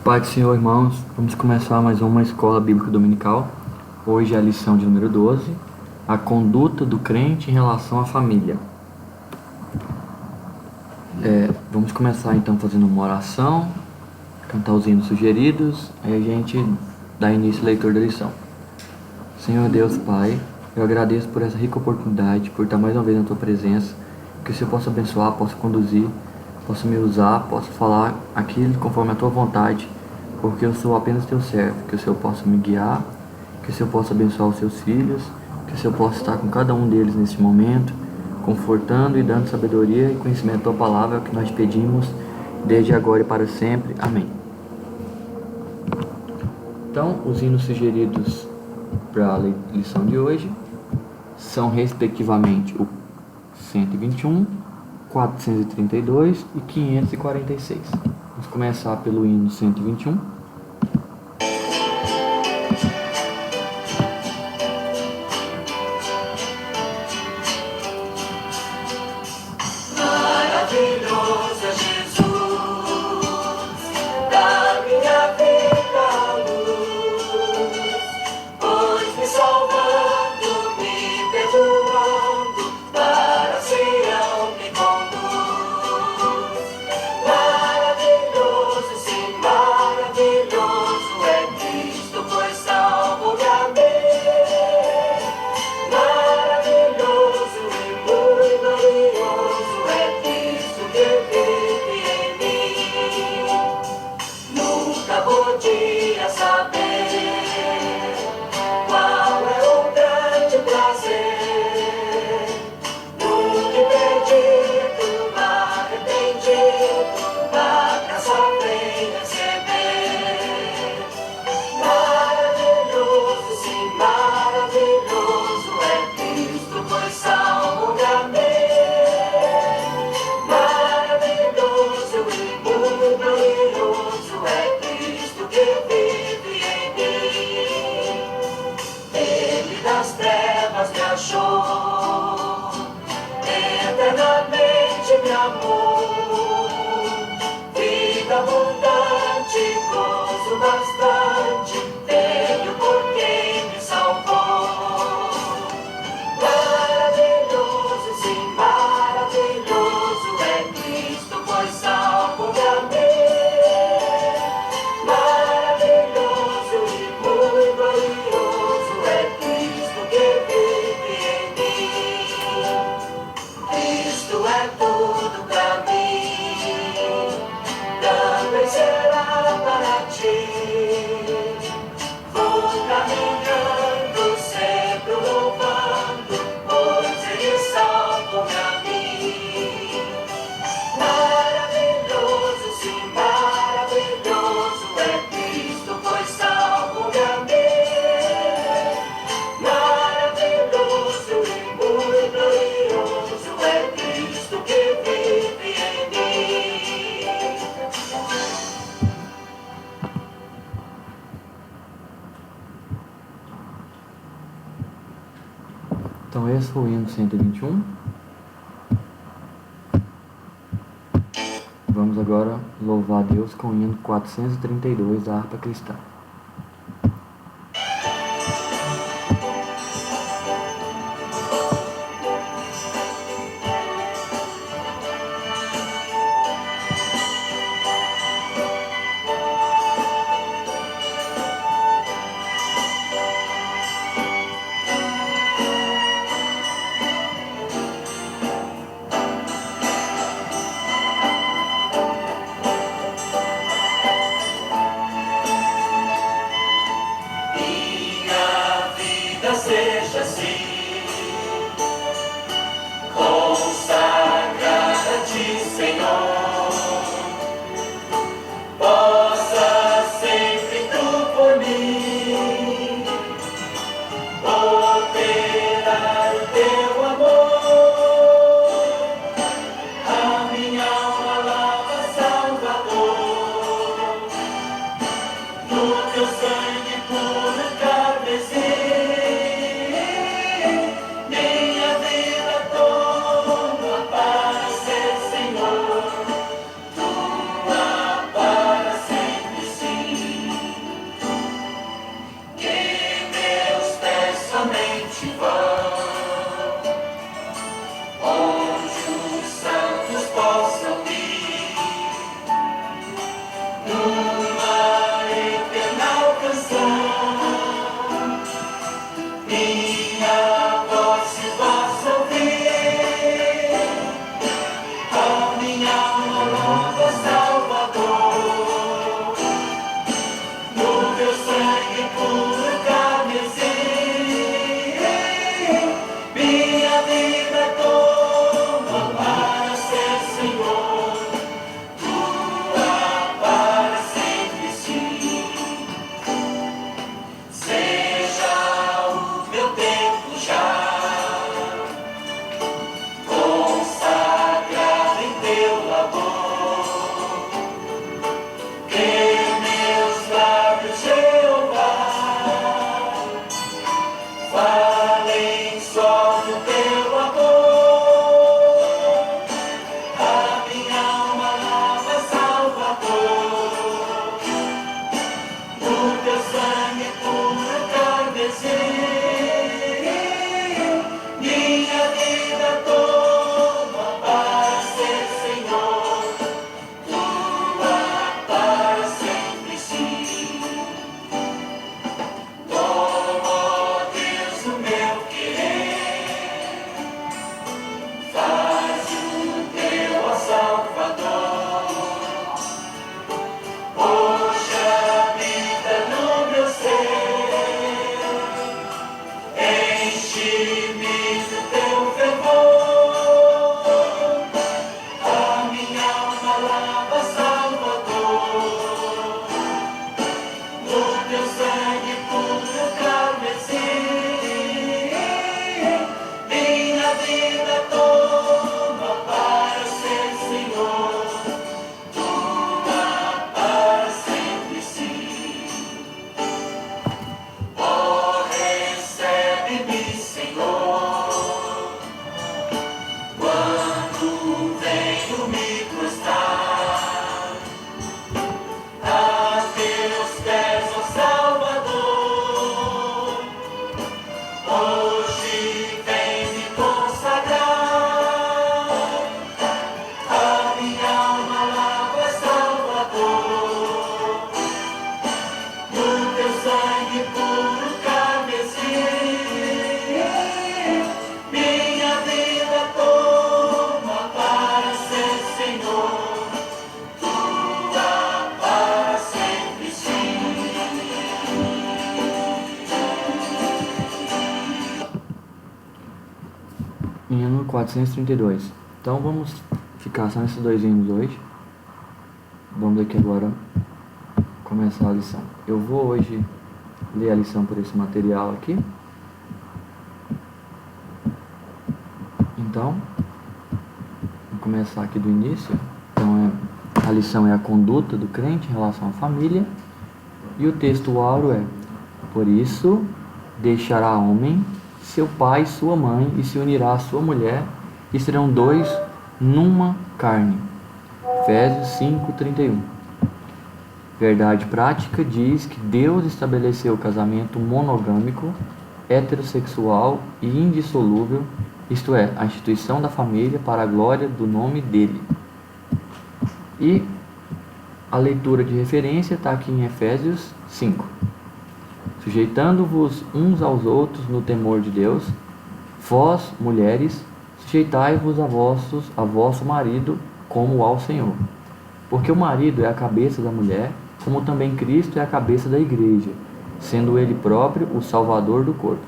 Pai do Senhor, irmãos, vamos começar mais uma escola bíblica dominical. Hoje é a lição de número 12, a conduta do crente em relação à família. Vamos começar então fazendo uma oração, cantar os hinos sugeridos, aí a gente dá início à leitura da lição. Senhor Deus, Pai, eu agradeço por essa rica oportunidade, por estar mais uma vez na Tua presença, que o Senhor possa abençoar, possa conduzir, possa me usar, possa falar aquilo conforme a Tua vontade, porque eu sou apenas Teu servo, que o Senhor possa me guiar, que o Senhor possa abençoar os Seus filhos, que o Senhor possa estar com cada um deles neste momento, confortando e dando sabedoria e conhecimento da Tua palavra, é o que nós pedimos desde agora e para sempre. Amém. Então, os hinos sugeridos para a lição de hoje são respectivamente o 121, 432 e 546. Vamos começar pelo hino 121. Então esse foi o hino 121. Vamos agora louvar a Deus com o hino 432 da harpa cristã. vida toma para ser Senhor, tua para sempre sim. Oh, recebe-me, Senhor, quando venho me prostrar a teus pés, ó Salvador. Hoje vem me consagrar, a minha alma lava, Salvador, no teu sangue puro carmesim. Minha vida toma para ser Senhor, tua para sempre sim. Hino 432. Então vamos ficar só nesses dois hinos hoje. Vamos aqui agora começar a lição. Eu vou hoje ler a lição por esse material aqui. Então, vou começar aqui do início. Então, a lição é a conduta do crente em relação à família. E o texto áureo é: por isso deixará homem seu pai e sua mãe, e se unirá à sua mulher, e serão dois numa carne. Efésios 5:31. Verdade prática diz que Deus estabeleceu o casamento monogâmico, heterossexual e indissolúvel, isto é, a instituição da família para a glória do nome dele. E a leitura de referência está aqui em Efésios 5. Sujeitando-vos uns aos outros no temor de Deus, vós, mulheres, sujeitai-vos a vosso marido como ao Senhor. Porque o marido é a cabeça da mulher, como também Cristo é a cabeça da igreja, sendo ele próprio o Salvador do corpo.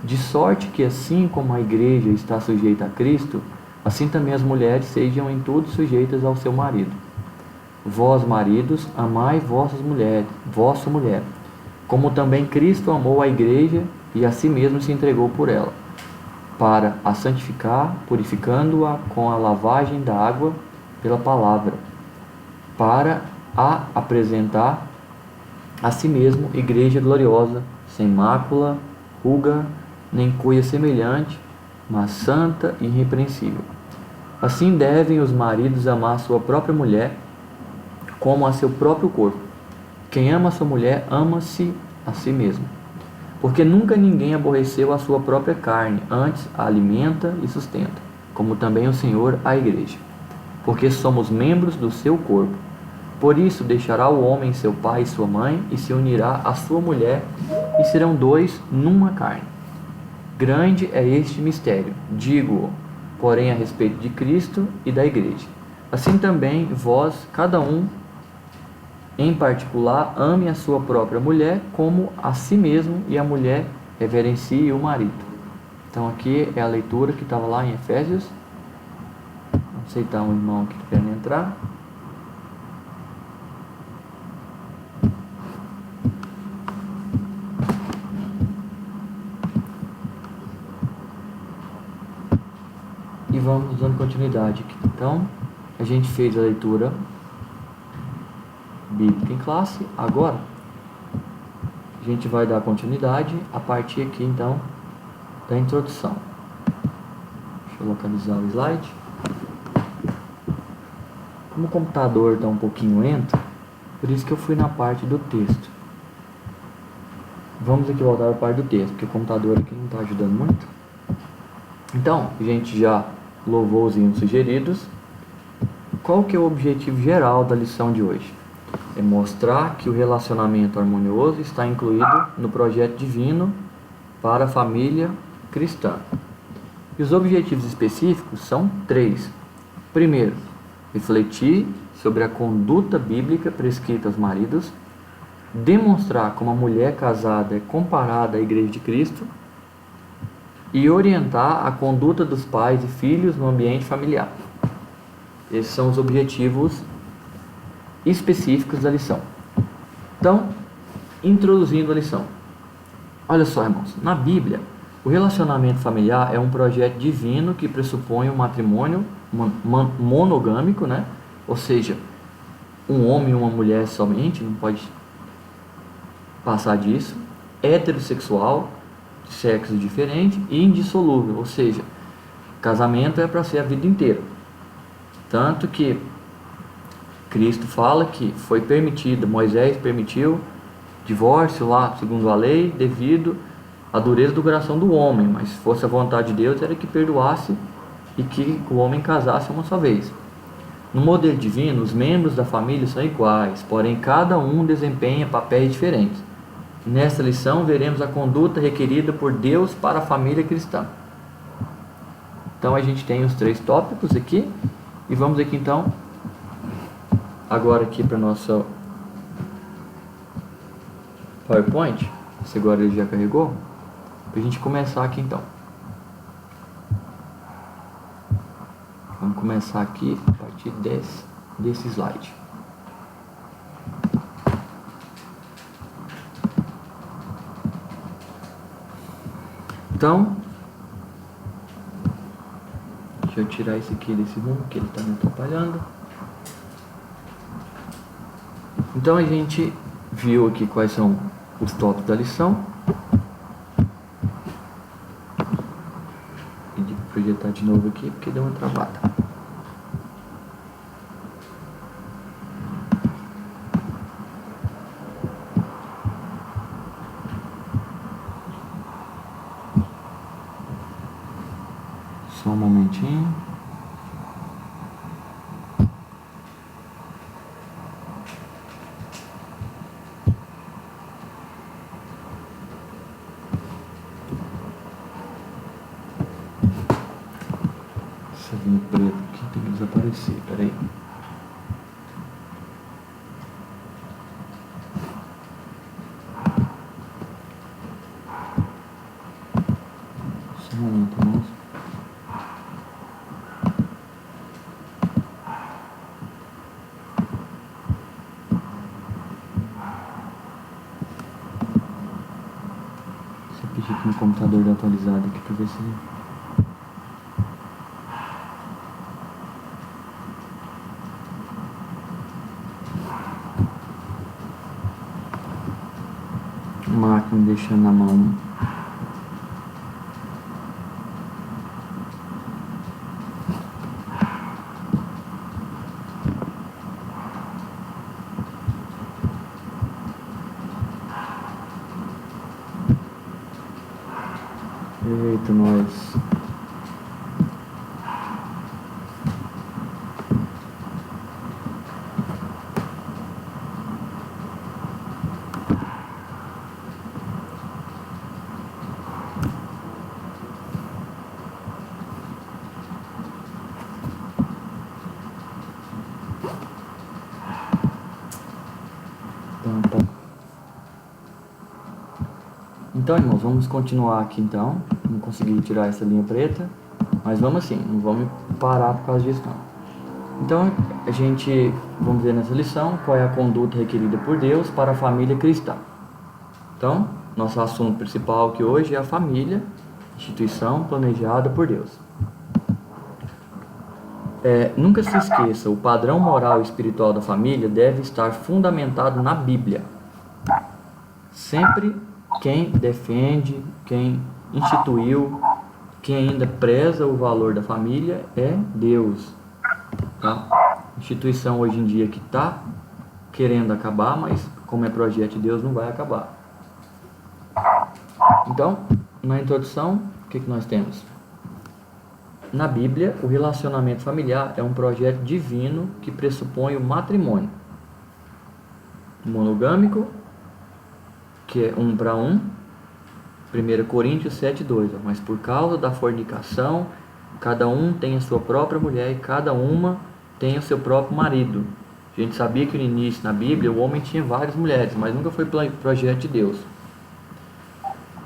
De sorte que assim como a igreja está sujeita a Cristo, assim também as mulheres sejam em tudo sujeitas ao seu marido. Vós, maridos, amai vossa mulher, como também Cristo amou a igreja e a si mesmo se entregou por ela, para a santificar, purificando-a com a lavagem da água pela palavra, para a apresentar a si mesmo igreja gloriosa, sem mácula, ruga, nem coisa semelhante, mas santa e irrepreensível. Assim devem os maridos amar sua própria mulher como a seu próprio corpo. Quem ama a sua mulher, ama-se a si mesmo. Porque nunca ninguém aborreceu a sua própria carne, antes a alimenta e sustenta, como também o Senhor a igreja. Porque somos membros do seu corpo. Por isso deixará o homem seu pai e sua mãe, e se unirá à sua mulher, e serão dois numa carne. Grande é este mistério, digo-o, porém a respeito de Cristo e da igreja. Assim também vós, cada um, em particular, ame a sua própria mulher como a si mesmo, e a mulher reverencie o marido. Então aqui é a leitura que estava lá em Efésios. Vamos aceitar um irmão aqui querendo entrar. E vamos dando continuidade aqui. Então, a gente fez a leitura bíblica em classe. Agora, a gente vai dar continuidade a partir aqui, então, da introdução. Deixa eu localizar o slide. Como o computador está um pouquinho lento, por isso que eu fui na parte do texto. Vamos aqui voltar para a parte do texto, porque o computador aqui não está ajudando muito. Então, a gente já louvou os hinos sugeridos. Qual que é o objetivo geral da lição de hoje? É mostrar que o relacionamento harmonioso está incluído no projeto divino para a família cristã. E os objetivos específicos são 3. Primeiro, refletir sobre a conduta bíblica prescrita aos maridos, demonstrar como a mulher casada é comparada à igreja de Cristo e orientar a conduta dos pais e filhos no ambiente familiar. Esses são os objetivos específicos da lição. Então, introduzindo a lição. Olha só, irmãos, na Bíblia, O relacionamento familiar é um projeto divino que pressupõe um matrimônio monogâmico, né? Ou seja, um homem e uma mulher somente, não pode passar disso. Heterossexual, de sexo diferente, e indissolúvel, ou seja, casamento é para ser a vida inteira. Tanto que Cristo fala que foi permitido, Moisés permitiu divórcio lá, segundo a lei, devido à dureza do coração do homem, mas se fosse a vontade de Deus, era que perdoasse e que o homem casasse uma só vez. No modelo divino, os membros da família são iguais, porém cada um desempenha papéis diferentes. Nesta lição, veremos a conduta requerida por Deus para a família cristã. Então a gente tem os 3 tópicos aqui, e vamos aqui então, agora aqui para nossa PowerPoint, se agora ele já carregou, para a gente começar aqui então. Vamos começar aqui a partir desse slide. Então, deixa eu tirar esse aqui desse rumo, que ele está me atrapalhando. Então a gente viu aqui quais são os tópicos da lição. Pedi para projetar de novo aqui, porque deu uma travada. Só um momentinho. Essa linha preta aqui tem que desaparecer, peraí. Só um momento, irmãos. Pedir que meu computador dê atualizado aqui para ver se a máquina deixando na mão. Eita, nós. Então, irmãos, vamos continuar aqui então. Não consegui tirar essa linha preta, mas vamos assim, não vamos parar por causa disso não. Então, a gente, vamos ver nessa lição qual é a conduta requerida por Deus para a família cristã. Então, nosso assunto principal aqui hoje é a família, instituição planejada por Deus. Nunca se esqueça, o padrão moral e espiritual da família deve estar fundamentado na Bíblia. Sempre quem defende, quem instituiu, quem ainda preza o valor da família é Deus. Tá? Instituição hoje em dia que está querendo acabar, mas como é projeto de Deus não vai acabar. Então, na introdução, o que nós temos? Na Bíblia, o relacionamento familiar é um projeto divino que pressupõe o matrimônio monogâmico, que é 1 para 1, 1 Coríntios 7:2. Mas por causa da fornicação, cada um tem a sua própria mulher e cada uma tem o seu próprio marido. A gente sabia que no início, na Bíblia, o homem tinha várias mulheres, mas nunca foi projeto de Deus.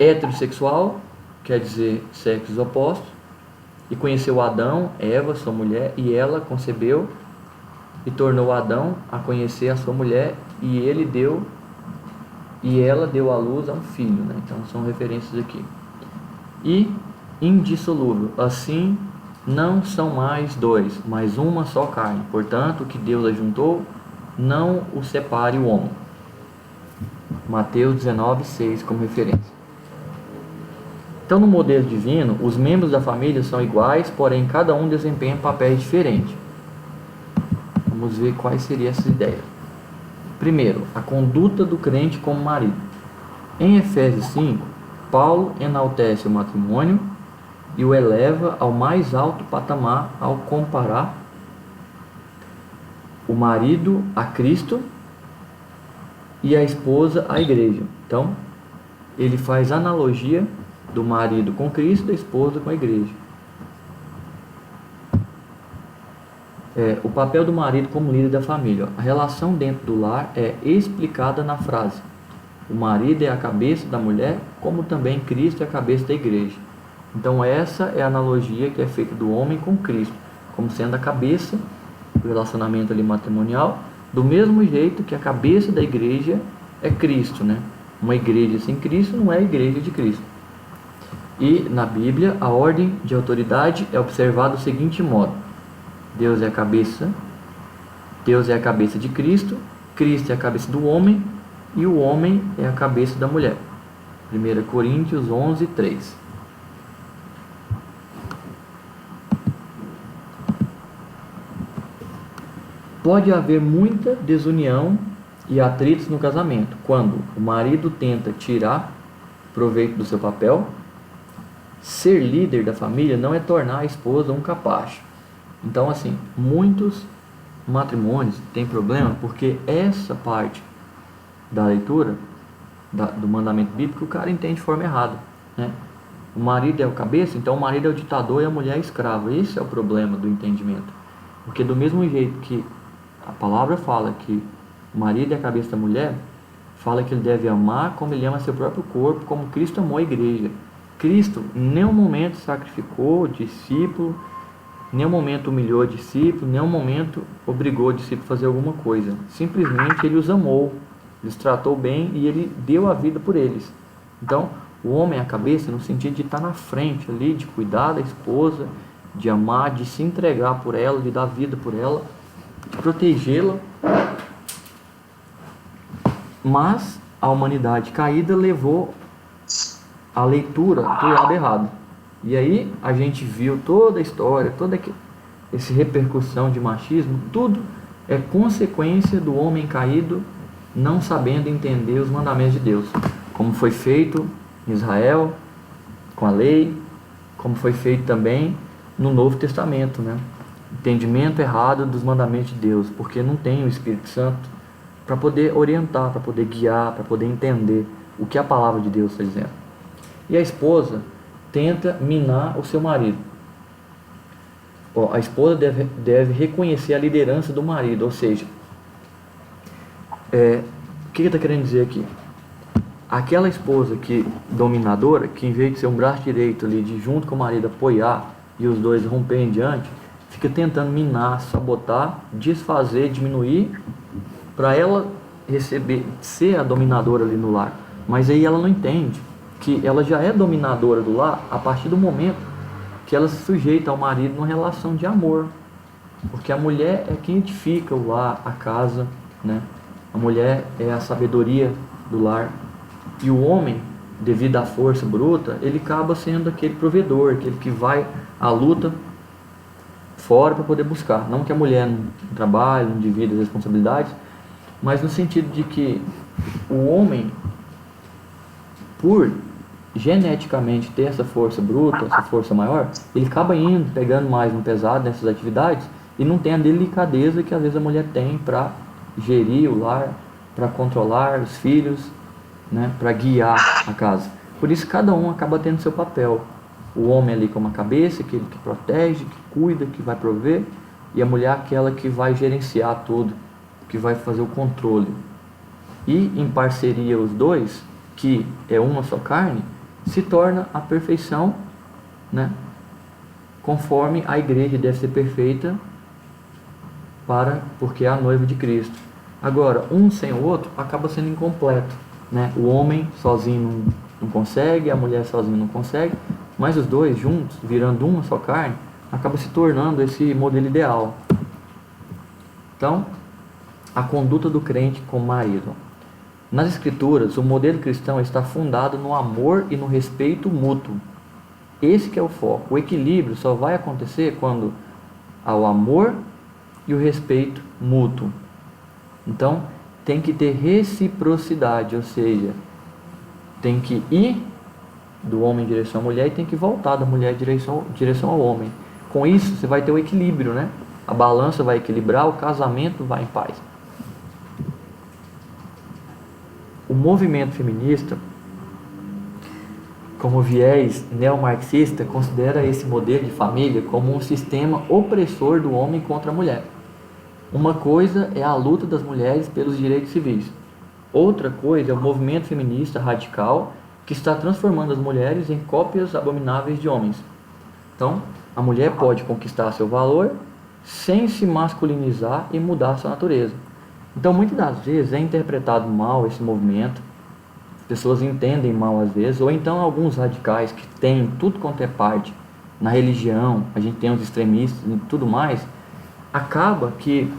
Heterossexual, quer dizer sexos opostos, e conheceu Adão, Eva, sua mulher, e ela concebeu e tornou Adão a conhecer a sua mulher, e ela deu à luz a um filho, né? Então são referências aqui. e indissolúvel. Assim, não são mais dois, mas uma só carne. Portanto, o que Deus ajuntou, não o separe o homem. Mateus 19:6 como referência. Então, no modelo divino, os membros da família são iguais, porém cada um desempenha papéis diferentes. Vamos ver quais seriam essas ideias. Primeiro, a conduta do crente como marido. Em Efésios 5, Paulo enaltece o matrimônio e o eleva ao mais alto patamar ao comparar o marido a Cristo e a esposa à igreja. Então, ele faz analogia do marido com Cristo e da esposa com a igreja. O papel do marido como líder da família. A relação dentro do lar é explicada na frase: o marido é a cabeça da mulher, como também Cristo é a cabeça da igreja. Então essa é a analogia que é feita do homem com Cristo, como sendo a cabeça do relacionamento ali matrimonial, do mesmo jeito que a cabeça da igreja é Cristo, né? Uma igreja sem Cristo não é a igreja de Cristo. E na Bíblia a ordem de autoridade é observada do seguinte modo: Deus é a cabeça de Cristo, Cristo é a cabeça do homem e o homem é a cabeça da mulher. 1 Coríntios 11:3. Pode haver muita desunião e atritos no casamento, quando o marido tenta tirar proveito do seu papel. Ser líder da família não é tornar a esposa um capacho. Então, assim, muitos matrimônios têm problema porque essa parte da leitura do mandamento bíblico o cara entende de forma errada, né? O marido é o cabeça, então o marido é o ditador e a mulher é a escrava. Esse é o problema do entendimento. Porque do mesmo jeito que a palavra fala que o marido é a cabeça da mulher, fala que ele deve amar como ele ama seu próprio corpo, como Cristo amou a igreja. Cristo em nenhum momento sacrificou o discípulo, em nenhum momento humilhou o discípulo, em nenhum momento obrigou o discípulo a fazer alguma coisa. Simplesmente ele os amou, ele os tratou bem e ele deu a vida por eles. Então, o homem é a cabeça no sentido de estar na frente ali, de cuidar da esposa, de amar, de se entregar por ela, de dar vida por ela, de protegê-la. Mas a humanidade caída levou a leitura para o lado errado. E aí a gente viu toda a história, toda essa repercussão de machismo, tudo é consequência do homem caído não sabendo entender os mandamentos de Deus, como foi feito em Israel com a lei, como foi feito também no Novo Testamento, né? Entendimento errado dos mandamentos de Deus, porque não tem o Espírito Santo para poder orientar, para poder guiar, para poder entender o que a palavra de Deus está dizendo. E a esposa tenta minar o seu marido. A esposa deve reconhecer a liderança do marido, ou seja, o que ele está querendo dizer aqui? Aquela esposa dominadora, que em vez de ser um braço direito ali, de junto com o marido apoiar e os dois romperem diante, fica tentando minar, sabotar, desfazer, diminuir, para ela ser a dominadora ali no lar. Mas aí ela não entende que ela já é dominadora do lar a partir do momento que ela se sujeita ao marido numa relação de amor. Porque a mulher é quem edifica o lar, a casa, né? A mulher é a sabedoria do lar. E o homem, devido à força bruta, ele acaba sendo aquele provedor, aquele que vai à luta fora para poder buscar. Não que a mulher não trabalhe, não divida as responsabilidades, mas no sentido de que o homem, por geneticamente ter essa força bruta, essa força maior, ele acaba pegando mais no pesado nessas atividades e não tem a delicadeza que às vezes a mulher tem para gerir o lar, para controlar os filhos, né, para guiar a casa. Por isso cada um acaba tendo seu papel. O homem ali como a cabeça, aquele que protege, que cuida, que vai prover, e a mulher aquela que vai gerenciar tudo, que vai fazer o controle. E em parceria os dois, que é uma só carne, se torna a perfeição, né? Conforme a igreja deve ser perfeita, porque é a noiva de Cristo. Agora, um sem o outro acaba sendo incompleto, né? O homem sozinho não consegue, a mulher sozinha não consegue, Mas os dois juntos, virando uma só carne, acaba se tornando esse modelo ideal. Então, a conduta do crente com o marido. Nas Escrituras, o modelo cristão está fundado no amor e no respeito mútuo. Esse que é o foco. O equilíbrio só vai acontecer quando há o amor e o respeito mútuo. Então, tem que ter reciprocidade, ou seja, tem que ir do homem em direção à mulher e tem que voltar da mulher em direção ao homem. Com isso, você vai ter o equilíbrio, né? A balança vai equilibrar, o casamento vai em paz. O movimento feminista, como viés neomarxista, considera esse modelo de família como um sistema opressor do homem contra a mulher. Uma coisa é a luta das mulheres pelos direitos civis. Outra coisa é o movimento feminista radical que está transformando as mulheres em cópias abomináveis de homens. Então, a mulher pode conquistar seu valor sem se masculinizar e mudar sua natureza. Então, muitas das vezes é interpretado mal esse movimento, as pessoas entendem mal às vezes, ou então alguns radicais que têm tudo quanto é parte na religião, a gente tem os extremistas e tudo mais, acaba que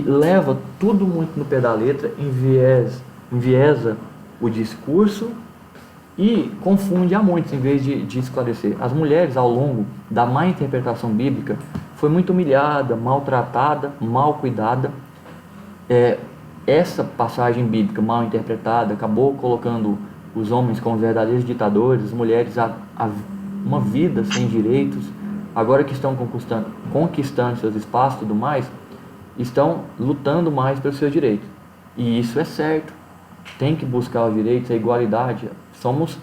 leva tudo muito no pé da letra, enviesa o discurso e confunde a muitos em vez de esclarecer. As mulheres, ao longo da má interpretação bíblica, foi muito humilhada, maltratada, mal cuidada. Essa passagem bíblica mal interpretada acabou colocando os homens como verdadeiros ditadores, as mulheres a uma vida sem direitos. Agora que estão conquistando seus espaços e tudo mais, estão lutando mais pelos seus direitos. E isso é certo. Tem que buscar os direitos, a igualdade. Somos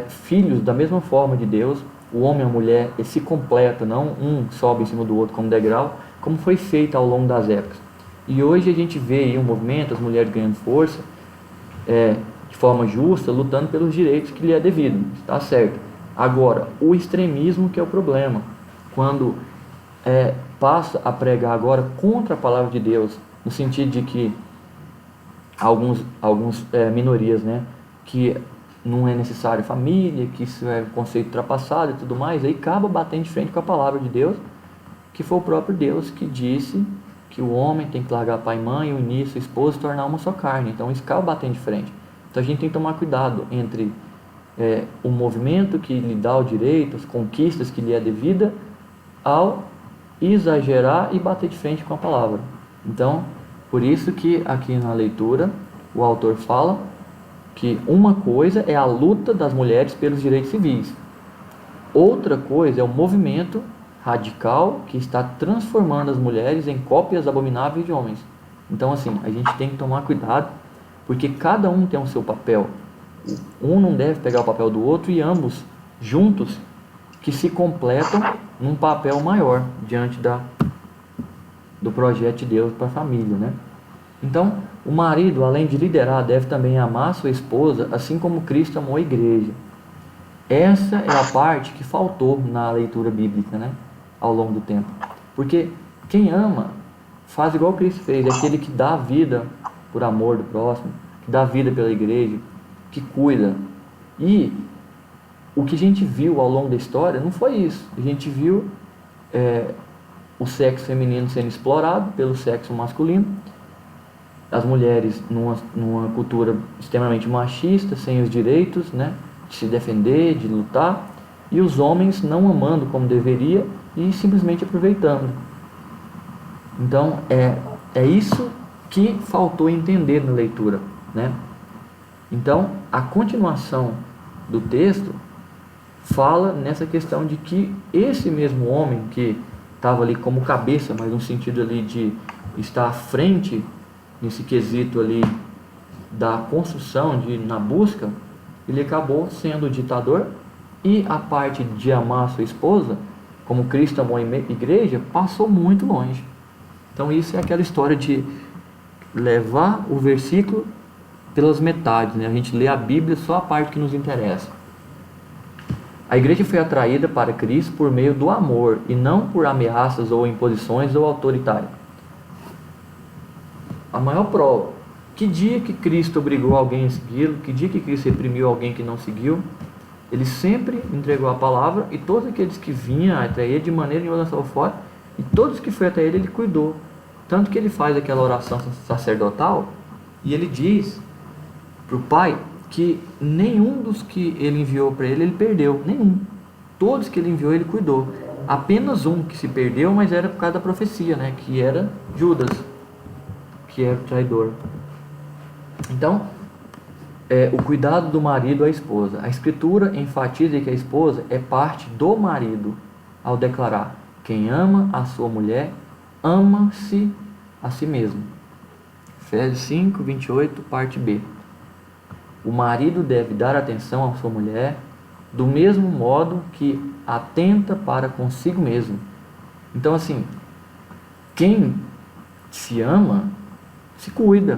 filhos da mesma forma de Deus. O homem e a mulher se completam, não um sobe em cima do outro como degrau, como foi feito ao longo das épocas. E hoje a gente vê aí um movimento, as mulheres ganhando força, de forma justa, lutando pelos direitos que lhe é devido. Está certo. Agora, o extremismo que é o problema, quando passa a pregar agora contra a palavra de Deus, no sentido de que alguns minorias, né, que não é necessário família, que isso é um conceito ultrapassado e tudo mais, aí acaba batendo de frente com a palavra de Deus, que foi o próprio Deus que disse que o homem tem que largar pai e mãe, unir sua esposa e tornar uma só carne. Então isso acaba batendo de frente. Então a gente tem que tomar cuidado entre o movimento que lhe dá o direito, as conquistas que lhe é devida, ao exagerar e bater de frente com a palavra. Então, por isso que aqui na leitura o autor fala que uma coisa é a luta das mulheres pelos direitos civis, outra coisa é o movimento radical que está transformando as mulheres em cópias abomináveis de homens. Então, assim, a gente tem que tomar cuidado, porque cada um tem o seu papel. Um não deve pegar o papel do outro e ambos juntos que se completam num papel maior diante do projeto de Deus para a família, né? Então, o marido, além de liderar, deve também amar sua esposa, assim como Cristo amou a igreja. Essa é a parte que faltou na leitura bíblica, né? Ao longo do tempo. Porque quem ama faz igual Cristo fez, é aquele que dá a vida por amor do próximo, que dá a vida pela igreja, que cuida. E o que a gente viu ao longo da história não foi isso. A gente viu o sexo feminino sendo explorado pelo sexo masculino, as mulheres numa cultura extremamente machista, sem os direitos, né, de se defender, de lutar, e os homens não amando como deveria e simplesmente aproveitando. Então é isso que faltou entender na leitura, né? Então a continuação do texto fala nessa questão de que esse mesmo homem que estava ali como cabeça, mas no sentido ali de estar à frente nesse quesito ali da construção, na busca, ele acabou sendo o ditador, e a parte de amar sua esposa, como Cristo amou a igreja, passou muito longe. Então isso é aquela história de levar o versículo pelas metades, né? A gente lê a Bíblia só a parte que nos interessa. A igreja foi atraída para Cristo por meio do amor e não por ameaças ou imposições ou autoritárias. A maior prova, que dia que Cristo obrigou alguém a segui-lo, que dia que Cristo reprimiu alguém que não seguiu, Ele sempre entregou a palavra, e todos aqueles que vinham até ele, de maneira nenhuma lançou fora, e todos que foram até ele, ele cuidou. Tanto que ele faz aquela oração sacerdotal, e ele diz para o Pai que nenhum dos que ele enviou para ele perdeu, nenhum. Todos que ele enviou, ele cuidou. Apenas um que se perdeu, mas era por causa da profecia, né? Que era Judas, que era o traidor. Então, o cuidado do marido à esposa. A Escritura enfatiza que a esposa é parte do marido, ao declarar: quem ama a sua mulher, ama-se a si mesmo. Efésios 5, 28, parte B. O marido deve dar atenção à sua mulher do mesmo modo que atenta para consigo mesmo. Então, assim, quem se ama, se cuida.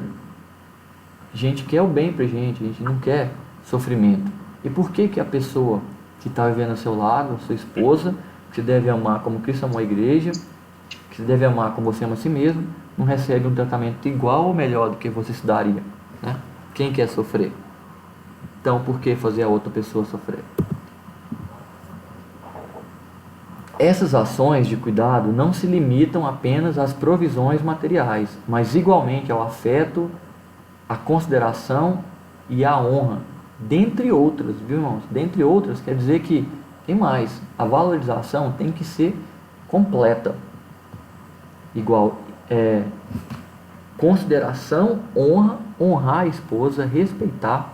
A gente quer o bem pra gente, a gente não quer sofrimento. E por que a pessoa que está vivendo ao seu lado, sua esposa, que você deve amar como Cristo amou a igreja, que você deve amar como você ama a si mesmo, não recebe um tratamento igual ou melhor do que você se daria, né? Quem quer sofrer? Então, por que fazer a outra pessoa sofrer? Essas ações de cuidado não se limitam apenas às provisões materiais, mas igualmente ao afeto, à consideração e à honra, dentre outras, viu, irmãos? Dentre outras, quer dizer que, tem mais, a valorização tem que ser completa. Igual, consideração, honra, honrar a esposa, respeitar,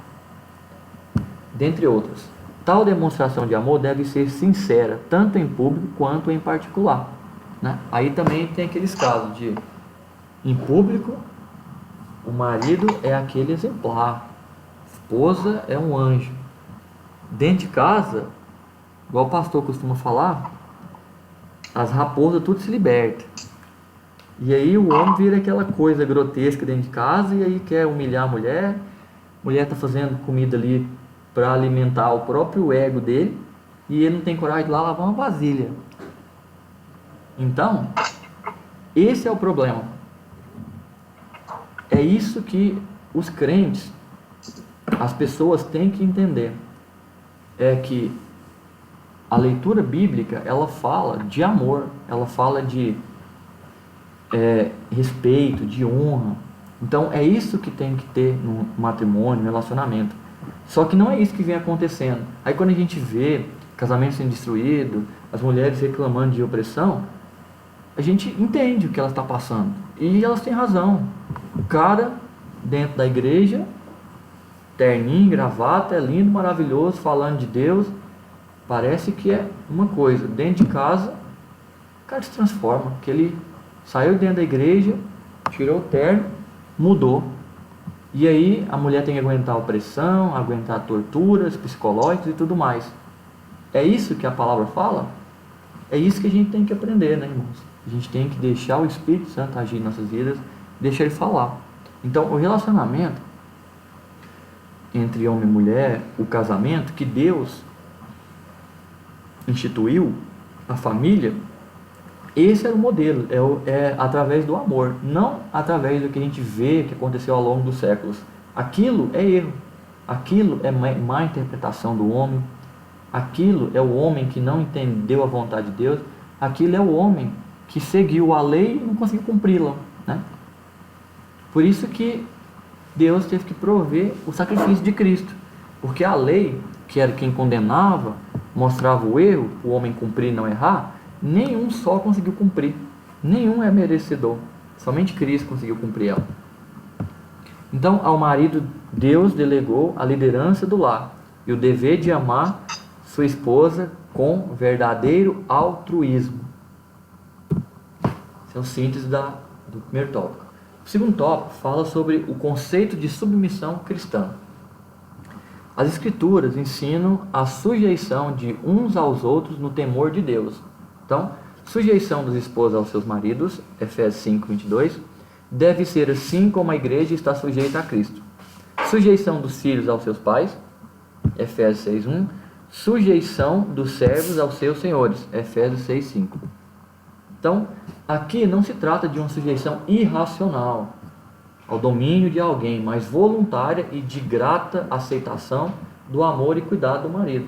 dentre outras. Tal demonstração de amor deve ser sincera, tanto em público quanto em particular, né? Aí também tem aqueles casos de, em público, o marido é aquele exemplar, a esposa é um anjo. Dentro de casa, igual o pastor costuma falar, as raposas tudo se liberta. E aí o homem vira aquela coisa grotesca dentro de casa, e aí quer humilhar a mulher está fazendo comida ali para alimentar o próprio ego dele, e ele não tem coragem de ir lá lavar uma vasilha. Então, esse é o problema. É isso que os crentes, as pessoas têm que entender. É que a leitura bíblica, ela fala de amor, ela fala de respeito, de honra. Então é isso que tem que ter no matrimônio, no relacionamento. Só que não é isso que vem acontecendo. Aí quando a gente vê casamento sendo destruído, as mulheres reclamando de opressão, a gente entende o que elas estão passando. E elas têm razão. O cara dentro da igreja, terninho, gravata, é lindo, maravilhoso, falando de Deus, parece que é uma coisa. Dentro de casa, o cara se transforma, que ele saiu dentro da igreja, tirou o terno, mudou. E aí a mulher tem que aguentar a opressão, aguentar torturas psicológicas e tudo mais. É isso que a palavra fala? É isso que a gente tem que aprender, né, irmãos? A gente tem que deixar o Espírito Santo agir em nossas vidas, deixar ele falar. Então, o relacionamento entre homem e mulher, o casamento que Deus instituiu, a família, esse era o modelo, é através do amor, não através do que a gente vê que aconteceu ao longo dos séculos. Aquilo é erro, aquilo é má interpretação do homem, aquilo é o homem que não entendeu a vontade de Deus, aquilo é o homem que seguiu a lei e não conseguiu cumpri-la, né? Por isso que Deus teve que prover o sacrifício de Cristo, porque a lei, que era quem condenava, mostrava o erro, o homem cumprir e não errar, nenhum só conseguiu cumprir, nenhum é merecedor, somente Cristo conseguiu cumprir ela. Então, ao marido, Deus delegou a liderança do lar e o dever de amar sua esposa com verdadeiro altruísmo. Esse é o síntese do primeiro tópico. O segundo tópico fala sobre o conceito de submissão cristã. As Escrituras ensinam a sujeição de uns aos outros no temor de Deus. Então, sujeição dos esposos aos seus maridos, Efésios 5, 22, deve ser assim como a igreja está sujeita a Cristo. Sujeição dos filhos aos seus pais, Efésios 6, 1. Sujeição dos servos aos seus senhores, Efésios 6, 5. Então, aqui não se trata de uma sujeição irracional ao domínio de alguém, mas voluntária e de grata aceitação do amor e cuidado do marido.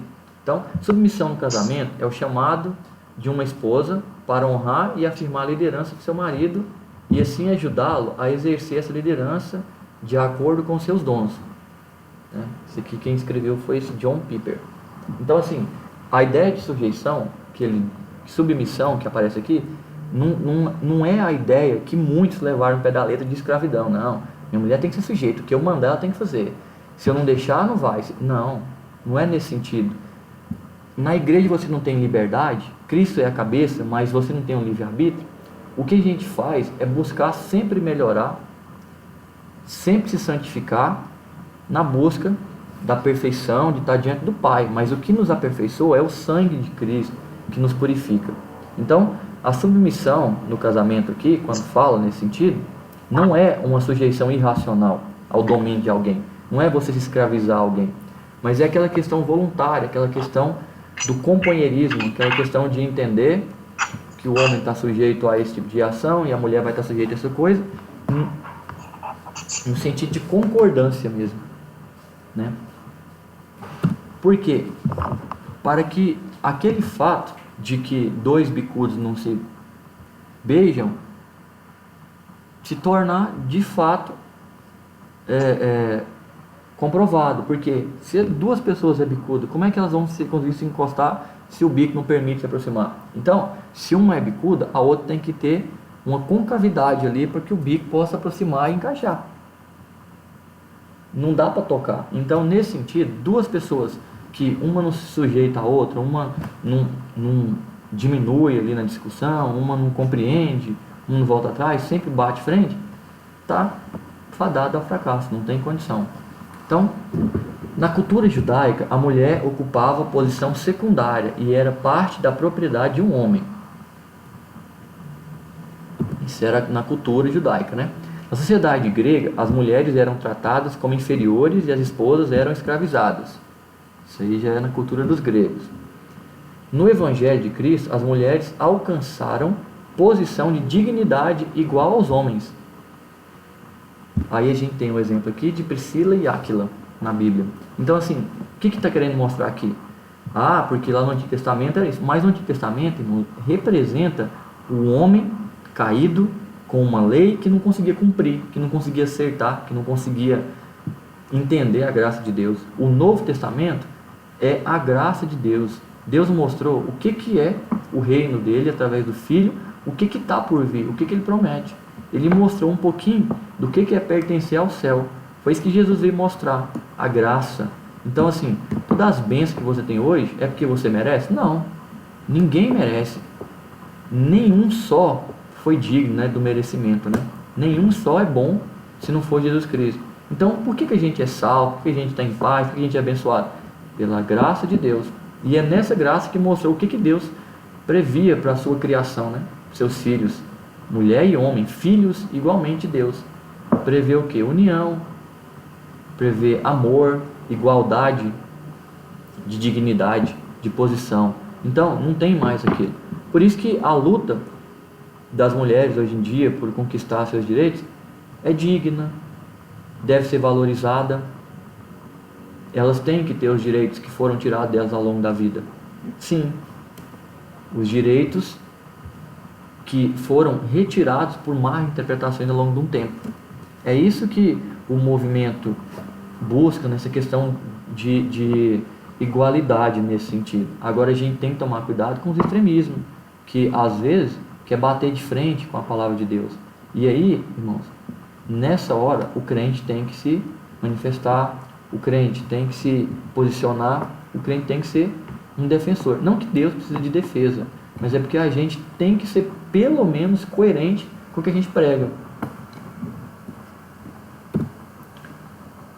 Então, submissão no casamento é o chamado de uma esposa para honrar e afirmar a liderança de seu marido e assim ajudá-lo a exercer essa liderança de acordo com seus dons. Esse aqui quem escreveu foi esse John Piper. Então, assim, a ideia de sujeição, submissão que aparece aqui, não é a ideia que muitos levaram no pé da letra de escravidão. Não, minha mulher tem que ser sujeita, o que eu mandar ela tem que fazer. Se eu não deixar, não vai. Não é nesse sentido. Na igreja você não tem liberdade, Cristo é a cabeça, mas você não tem um livre-arbítrio. O que a gente faz é buscar sempre melhorar, sempre se santificar, na busca da perfeição, de estar diante do Pai. Mas o que nos aperfeiçoa é o sangue de Cristo, que nos purifica. Então, a submissão no casamento aqui, quando fala nesse sentido, não é uma sujeição irracional ao domínio de alguém. Não é você se escravizar a alguém. Mas é aquela questão voluntária, aquela questão do companheirismo, aquela questão de entender que o homem está sujeito a esse tipo de ação e a mulher vai estar sujeita a essa coisa, no sentido de concordância mesmo, né? Por quê? Para que aquele fato de que dois bicudos não se beijam se tornar de fato comprovado. Porque se duas pessoas é bicudo, como é que elas vão conseguir se encostar se o bico não permite se aproximar? Então, se uma é bicuda, a outra tem que ter uma concavidade ali para que o bico possa aproximar e encaixar. Não dá para tocar. Então, nesse sentido, duas pessoas que uma não se sujeita à outra, uma não diminui ali na discussão, uma não compreende, uma não volta atrás, sempre bate frente, tá fadada ao fracasso, não tem condição. Então, na cultura judaica, a mulher ocupava posição secundária e era parte da propriedade de um homem. Isso era na cultura judaica, né? Na sociedade grega, as mulheres eram tratadas como inferiores e as esposas eram escravizadas. Isso aí já é na cultura dos gregos. No Evangelho de Cristo, as mulheres alcançaram posição de dignidade igual aos homens. Aí a gente tem um exemplo aqui de Priscila e Áquila na Bíblia. Então, assim, o que está querendo mostrar aqui? Porque lá no Antigo Testamento era isso. Mas no Antigo Testamento, irmão, representa o homem caído com uma lei que não conseguia cumprir, que não conseguia acertar, que não conseguia entender a graça de Deus. O Novo Testamento é a graça de Deus. Deus mostrou o que é o reino dele através do Filho, o que está por vir, o que ele promete. Ele mostrou um pouquinho do que é pertencer ao céu. Foi isso que Jesus veio mostrar, a graça. Então, assim, todas as bênçãos que você tem hoje é porque você merece? Não, ninguém merece. Nenhum só foi digno, né, do merecimento, né? Nenhum só é bom se não for Jesus Cristo. Então, por que a gente é salvo? Por que a gente está em paz? Por que a gente é abençoado? Pela graça de Deus. E é nessa graça que mostrou o que Deus previa para a sua criação, né? Seus filhos, mulher e homem, filhos igualmente de Deus. Prevê o que? União, prevê amor, igualdade de dignidade, de posição. Então, não tem mais aquilo. Por isso que a luta das mulheres hoje em dia por conquistar seus direitos é digna, deve ser valorizada. Elas têm que ter os direitos que foram tirados delas ao longo da vida. Sim, os direitos que foram retirados por má interpretações ao longo de um tempo. É isso que o movimento busca nessa questão de igualdade nesse sentido. Agora a gente tem que tomar cuidado com os extremismos, que às vezes quer bater de frente com a palavra de Deus. E aí, irmãos, nessa hora o crente tem que se manifestar, o crente tem que se posicionar, o crente tem que ser um defensor. Não que Deus precise de defesa, mas é porque a gente tem que ser pelo menos coerente com o que a gente prega.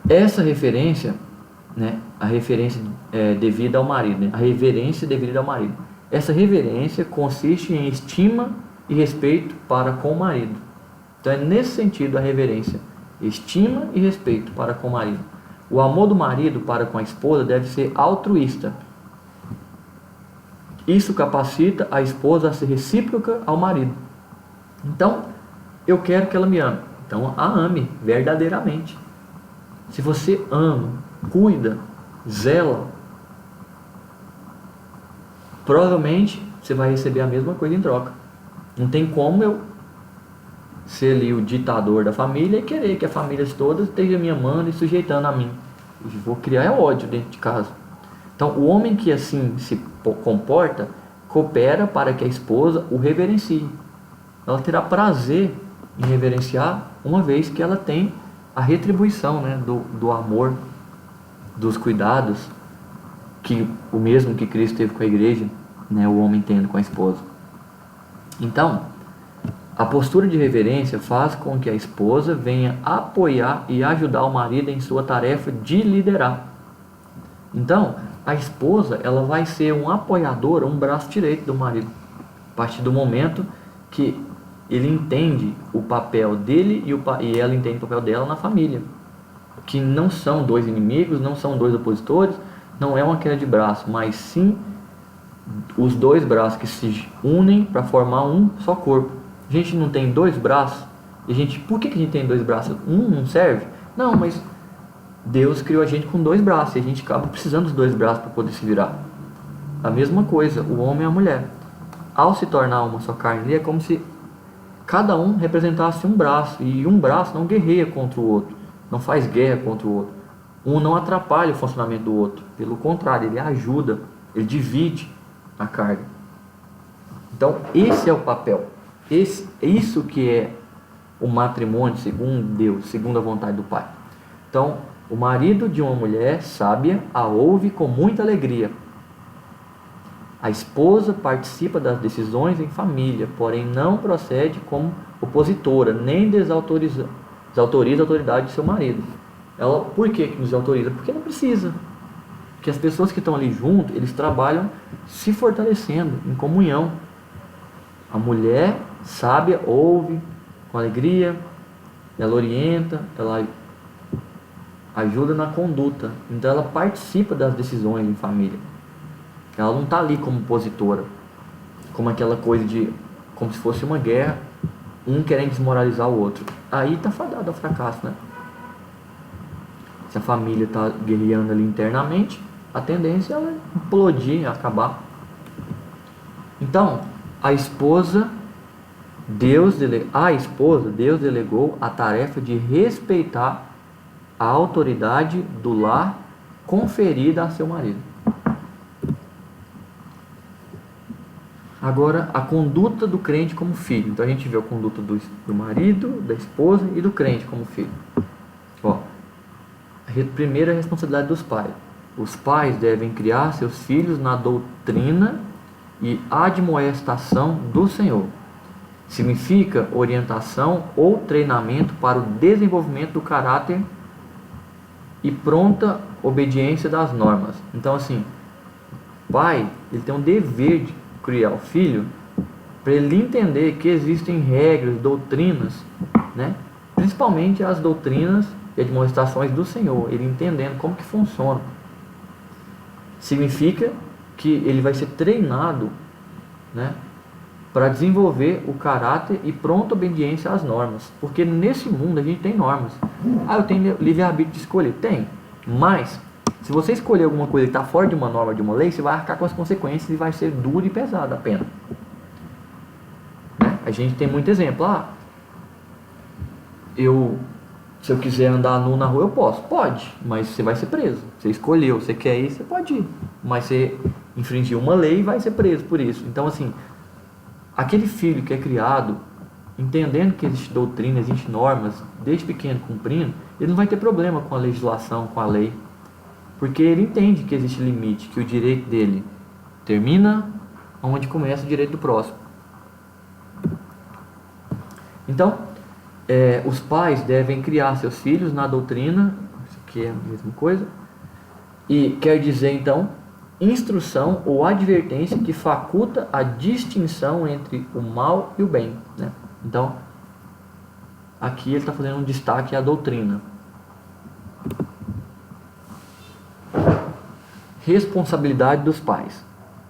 Essa referência, né, a referência devida ao marido, né, a reverência devida ao marido. Essa reverência consiste em estima e respeito para com o marido. Então é nesse sentido a reverência, estima e respeito para com o marido. O amor do marido para com a esposa deve ser altruísta. Isso capacita a esposa a ser recíproca ao marido. Então, eu quero que ela me ame. Então, a ame verdadeiramente. Se você ama, cuida, zela, provavelmente você vai receber a mesma coisa em troca. Não tem como eu ser ali o ditador da família e querer que as famílias todas estejam me amando e sujeitando a mim. Eu vou criar ódio dentro de casa. Então, o homem que assim se comporta, coopera para que a esposa o reverencie. Ela terá prazer em reverenciar, uma vez que ela tem a retribuição, né, do amor, dos cuidados, que o mesmo que Cristo teve com a igreja, né, o homem tendo com a esposa. Então, a postura de reverência faz com que a esposa venha apoiar e ajudar o marido em sua tarefa de liderar. Então, a esposa, ela vai ser um apoiador, um braço direito do marido, a partir do momento que ele entende o papel dele e ela entende o papel dela na família, que não são dois inimigos, não são dois opositores, não é uma queda de braço, mas sim os dois braços que se unem para formar um só corpo. A gente não tem dois braços, por que a gente tem dois braços? Um não serve? Não, mas Deus criou a gente com dois braços e a gente acaba precisando dos dois braços para poder se virar. A mesma coisa, o homem e a mulher. Ao se tornar uma só carne, é como se cada um representasse um braço, e um braço não guerreia contra o outro, não faz guerra contra o outro. Um não atrapalha o funcionamento do outro, pelo contrário, ele ajuda, ele divide a carga. Então, esse é o papel. Isso que é o matrimônio segundo Deus, segundo a vontade do Pai. Então, o marido de uma mulher sábia a ouve com muita alegria. A esposa participa das decisões em família, porém não procede como opositora, nem desautoriza a autoridade de seu marido. Ela, por que desautoriza? Porque não precisa. Porque as pessoas que estão ali junto, eles trabalham se fortalecendo, em comunhão. A mulher sábia ouve com alegria, ela orienta, ela ajuda na conduta. Então ela participa das decisões em família. Ela não está ali como opositora, como aquela coisa como se fosse uma guerra, um querendo desmoralizar o outro. Aí está fadado ao fracasso, né? Se a família está guerreando ali internamente, a tendência é ela implodir, acabar. Então, Deus delegou a tarefa de respeitar a autoridade do lar conferida a seu marido. Agora, a conduta do crente como filho. Então a gente vê a conduta do marido, da esposa e do crente como filho. Primeira, a responsabilidade dos pais. Os pais devem criar seus filhos na doutrina e admoestação do Senhor. Significa orientação ou treinamento para o desenvolvimento do caráter e pronta obediência das normas. Então, assim, o pai, ele tem um dever de criar o filho para ele entender que existem regras, doutrinas, né? Principalmente as doutrinas e admoestações do Senhor, ele entendendo como que funciona. Significa que ele vai ser treinado, né, para desenvolver o caráter e pronta obediência às normas, porque nesse mundo a gente tem normas. Eu tenho livre-arbítrio de escolher? Tem, mas se você escolher alguma coisa que está fora de uma norma, de uma lei, você vai arcar com as consequências e vai ser duro e pesado a pena, né? A gente tem muito exemplo. Se eu quiser andar nu na rua, eu posso. Pode, mas você vai ser preso. Você escolheu, você quer ir, você pode ir. Mas você infringiu uma lei e vai ser preso por isso. Então, assim, aquele filho que é criado, entendendo que existe doutrina, existe normas, desde pequeno cumprindo, ele não vai ter problema com a legislação, com a lei. Porque ele entende que existe limite, que o direito dele termina onde começa o direito do próximo. Então, os pais devem criar seus filhos na doutrina, isso aqui é a mesma coisa, e quer dizer então, instrução ou advertência que faculta a distinção entre o mal e o bem, né? Então, aqui ele está fazendo um destaque à doutrina. Responsabilidade dos pais.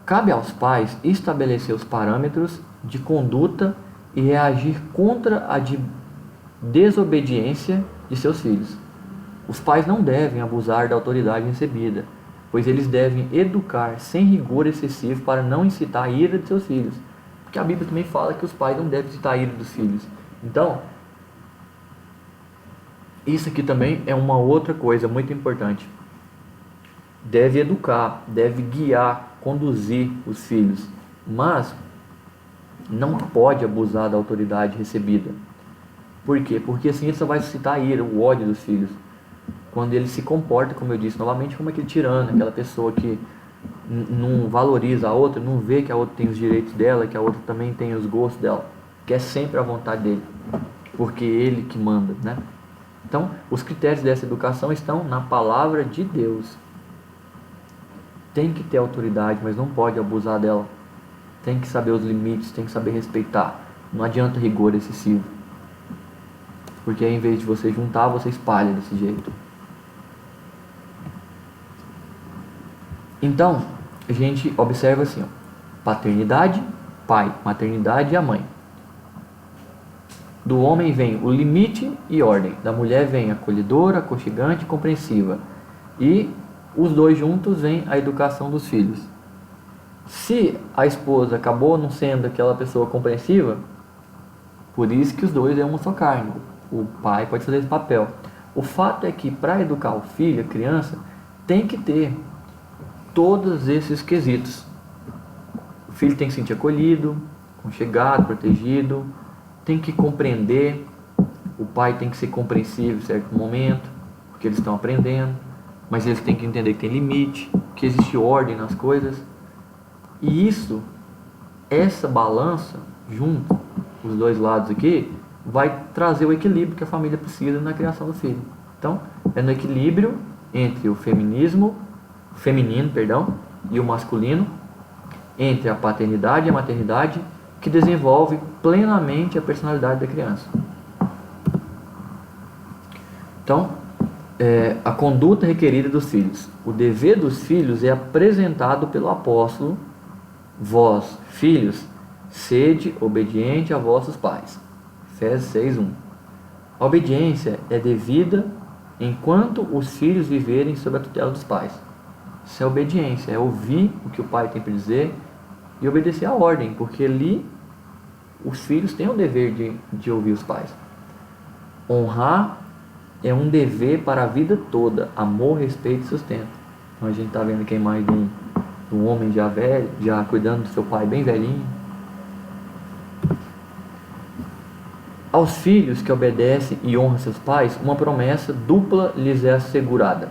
Cabe aos pais estabelecer os parâmetros de conduta e reagir contra a desobediência de seus filhos. Os pais não devem abusar da autoridade recebida, pois eles devem educar sem rigor excessivo para não incitar a ira de seus filhos. Porque a Bíblia também fala que os pais não devem incitar a ira dos filhos. Então, isso aqui também é uma outra coisa muito importante. Deve educar, deve guiar, conduzir os filhos, mas não pode abusar da autoridade recebida. Por quê? Porque assim isso vai suscitar a ira, o ódio dos filhos. Quando ele se comporta, como eu disse novamente, como aquele tirano, aquela pessoa que não valoriza a outra, não vê que a outra tem os direitos dela, que a outra também tem os gostos dela, quer sempre a vontade dele, porque é ele que manda, né? Então, os critérios dessa educação estão na palavra de Deus. Tem que ter autoridade, mas não pode abusar dela. Tem que saber os limites, tem que saber respeitar. Não adianta rigor excessivo. Porque aí, em vez de você juntar, você espalha desse jeito. Então, a gente observa assim, ó, paternidade, pai, maternidade e a mãe. Do homem vem o limite e ordem. Da mulher vem acolhedora, aconchegante e compreensiva. E os dois juntos vem a educação dos filhos. Se a esposa acabou não sendo aquela pessoa compreensiva, por isso que os dois é uma só carne. O pai pode fazer esse papel. O fato é que para educar o filho, a criança, tem que ter todos esses quesitos. O filho tem que se sentir acolhido, aconchegado, protegido, tem que compreender, o pai tem que ser compreensivo em certo momento, porque eles estão aprendendo, mas eles têm que entender que tem limite, que existe ordem nas coisas. E isso, essa balança, junto, os dois lados aqui, vai trazer o equilíbrio que a família precisa na criação do filho. Então, é no equilíbrio entre o feminino, e o masculino, entre a paternidade e a maternidade, que desenvolve plenamente a personalidade da criança. Então, a conduta requerida dos filhos. O dever dos filhos é apresentado pelo apóstolo: vós, filhos, sede obediente a vossos pais. Efésios 6:1. A obediência é devida enquanto os filhos viverem sob a tutela dos pais. Isso é obediência, é ouvir o que o pai tem para dizer e obedecer à ordem, porque ali os filhos têm o dever de ouvir os pais. Honrar é um dever para a vida toda, amor, respeito e sustento. Então a gente está vendo aqui mais de um homem já velho, já cuidando do seu pai bem velhinho. Aos filhos que obedecem e honram seus pais, uma promessa dupla lhes é assegurada: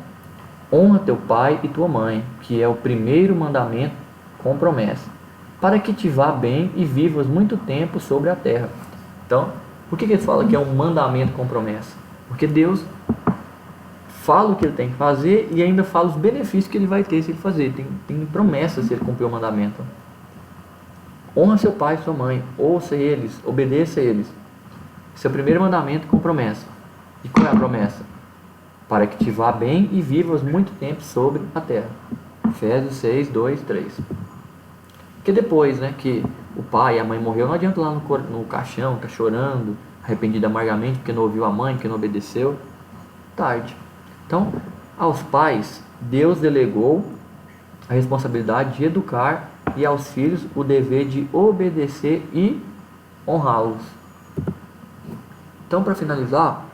honra teu pai e tua mãe, que é o primeiro mandamento com promessa, para que te vá bem e vivas muito tempo sobre a terra. Então, por que ele fala que é um mandamento com promessa? Porque Deus fala o que ele tem que fazer e ainda fala os benefícios que ele vai ter se ele fazer. Tem promessa se ele cumprir o mandamento. Honra seu pai e sua mãe, ouça eles, obedeça a eles. Esse é o primeiro mandamento com promessa. E qual é a promessa? Para que te vá bem e vivas muito tempo sobre a terra. Efésios 6:2-3. Porque depois, né, que o pai e a mãe morreu, não adianta lá no caixão, tá chorando, arrependido amargamente porque não ouviu a mãe, porque não obedeceu. Tarde. Então, aos pais, Deus delegou a responsabilidade de educar e aos filhos o dever de obedecer e honrá-los. Então, para finalizar,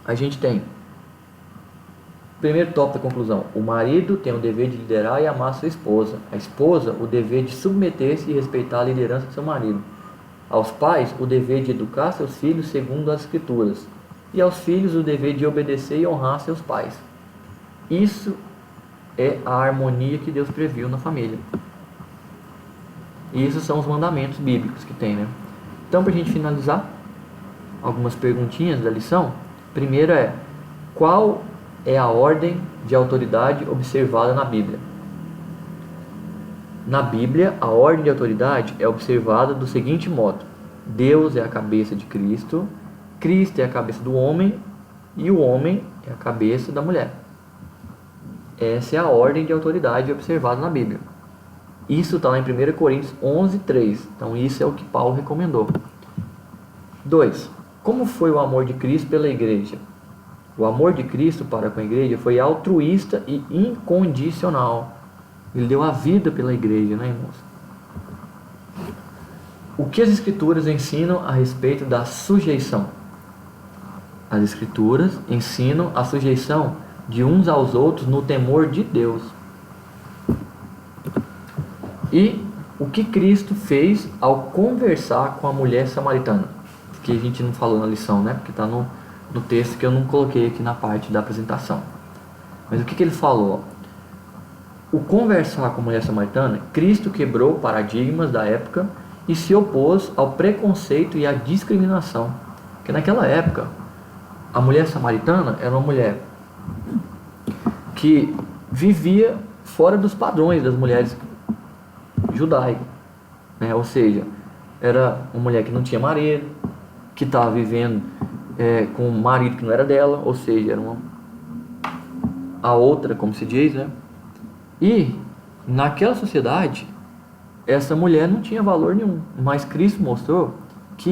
a gente tem primeiro tópico da conclusão: o marido tem o dever de liderar e amar sua esposa. A esposa, o dever de submeter-se e respeitar a liderança do seu marido. Aos pais, o dever de educar seus filhos segundo as escrituras. E aos filhos, o dever de obedecer e honrar seus pais. Isso é a harmonia que Deus previu na família. E esses são os mandamentos bíblicos que tem, né? Então, para a gente finalizar, algumas perguntinhas da lição. Primeiro é: qual é a ordem de autoridade observada na Bíblia? Na Bíblia, a ordem de autoridade é observada do seguinte modo: Deus é a cabeça de Cristo, Cristo é a cabeça do homem e o homem é a cabeça da mulher. Essa é a ordem de autoridade observada na Bíblia. Isso está lá em 1 Coríntios 11:3. Então isso é o que Paulo recomendou. 2. Como foi o amor de Cristo pela igreja? O amor de Cristo para com a igreja foi altruísta e incondicional. Ele deu a vida pela igreja, né, irmãos? O que as Escrituras ensinam a respeito da sujeição? As Escrituras ensinam a sujeição de uns aos outros no temor de Deus. E o que Cristo fez ao conversar com a mulher samaritana? Que a gente não falou na lição, né? Porque está no texto que eu não coloquei aqui na parte da apresentação. Mas o que ele falou? O conversar com a mulher samaritana, Cristo quebrou paradigmas da época e se opôs ao preconceito e à discriminação. Porque naquela época, a mulher samaritana era uma mulher que vivia fora dos padrões das mulheres judaicas, né? Ou seja, era uma mulher que não tinha marido, que estava vivendo com um marido que não era dela, ou seja, era a outra, como se diz, né? E naquela sociedade, essa mulher não tinha valor nenhum, mas Cristo mostrou que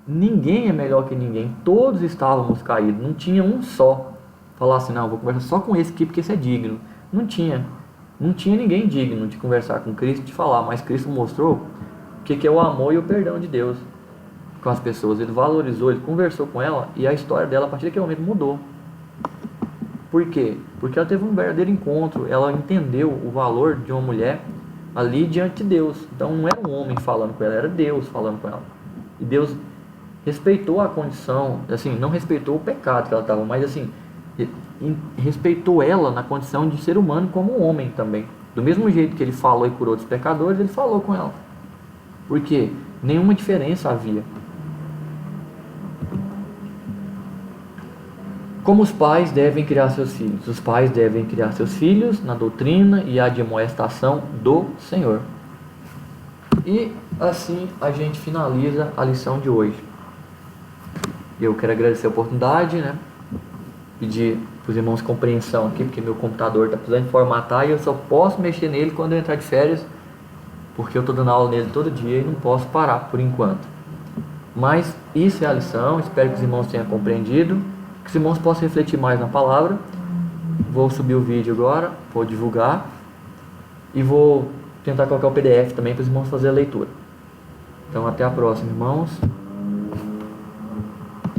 ninguém é melhor que ninguém, todos estávamos caídos, não tinha um só. Falar assim, não, vou conversar só com esse aqui porque esse é digno. Não tinha ninguém digno de conversar com Cristo, de falar, mas Cristo mostrou o que é o amor e o perdão de Deus com as pessoas. Ele valorizou, ele conversou com ela e a história dela a partir daquele momento mudou. Por quê? Porque ela teve um verdadeiro encontro, ela entendeu o valor de uma mulher ali diante de Deus. Então não era um homem falando com ela, era Deus falando com ela. E Deus respeitou a condição, assim, não respeitou o pecado que ela estava, mas assim, respeitou ela na condição de ser humano como um homem também. Do mesmo jeito que ele falou e curou dos pecadores, ele falou com ela. Por quê? Nenhuma diferença havia. Como os pais devem criar seus filhos? Os pais devem criar seus filhos na doutrina e admoestação do Senhor. E assim a gente finaliza a lição de hoje. Eu quero agradecer a oportunidade, né? Pedir para os irmãos compreensão aqui, porque meu computador está precisando formatar e eu só posso mexer nele quando eu entrar de férias, porque eu estou dando aula nele todo dia e não posso parar por enquanto. Mas isso é a lição, espero que os irmãos tenham compreendido, que os irmãos possam refletir mais na palavra. Vou subir o vídeo agora, vou divulgar e vou tentar colocar o PDF também para os irmãos fazerem a leitura. Então até a próxima, irmãos.